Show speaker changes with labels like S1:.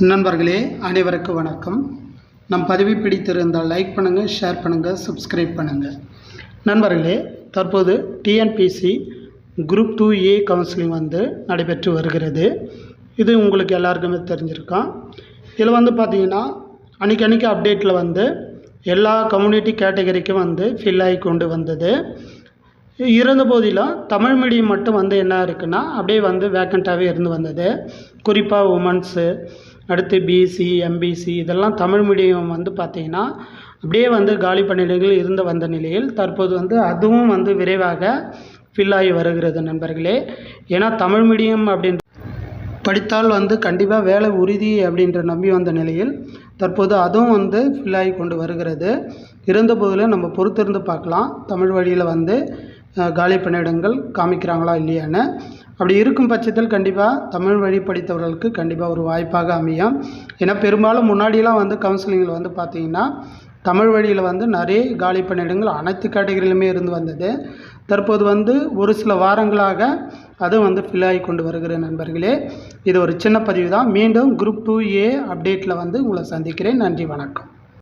S1: நண்பர்களே அனைவருக்கும் வணக்கம். நம் பதிவை பிடித்திருந்தால் லைக் பண்ணுங்கள், ஷேர் பண்ணுங்கள், சப்ஸ்கிரைப் பண்ணுங்கள். நண்பர்களே, தற்போது டிஎன்பிசி குரூப் 2A கவுன்சிலிங் நடைபெற்று வருகிறது. இது உங்களுக்கு எல்லாருக்குமே தெரிஞ்சிருக்கும். இதில் பார்த்தீங்கன்னா அன்றைக்கி அப்டேட்டில் எல்லா கம்யூனிட்டி கேட்டகரிக்கும் ஃபில் ஆகி கொண்டு வந்தது. இருந்த போதிலும் தமிழ் மீடியம் மட்டும் என்ன இருக்குன்னா அப்படியே வேக்கண்ட்டாகவே இருந்து வந்தது. குறிப்பாக உமன்ஸு, அடுத்து பிசி, எம்பிசி இதெல்லாம் தமிழ் மீடியம் பார்த்திங்கன்னா அப்படியே காலி பணியிடங்கள் இருந்து வந்த நிலையில் தற்போது அதுவும் விரைவாக ஃபில் ஆகி வருகிறது நண்பர்களே. ஏன்னா தமிழ் மீடியம் அப்படின்ற படித்தால் கண்டிப்பாக வேலை உறுதி அப்படின்ற நம்பி வந்த நிலையில் தற்போது அதுவும் ஃபில் ஆகி கொண்டு வருகிறது. இருந்த போதிலும் நம்ம பொறுத்திருந்து பார்க்கலாம், தமிழ் வழியில் காலி பணியிடங்கள் காமிக்கிறாங்களா இல்லையான்னு. அப்படி இருக்கும் பட்சத்தில் கண்டிப்பாக தமிழ் வழி படித்தவர்களுக்கு கண்டிப்பாக ஒரு வாய்ப்பாக அமையும். ஏன்னா பெரும்பாலும் முன்னாடியெல்லாம் கவுன்சிலிங்கில் பார்த்திங்கன்னா தமிழ் வழியில் நிறைய காலி பணியிடங்கள் அனைத்து கேட்டகரியிலுமே இருந்து வந்தது. தற்போது ஒரு சில வாரங்களாக அது ஃபில் ஆகி கொண்டு வருகிற நண்பர்களே. இது ஒரு சின்ன பதிவு தான். மீண்டும் குரூப் 2A அப்டேட்டில் உங்களை சந்திக்கிறேன். நன்றி, வணக்கம்.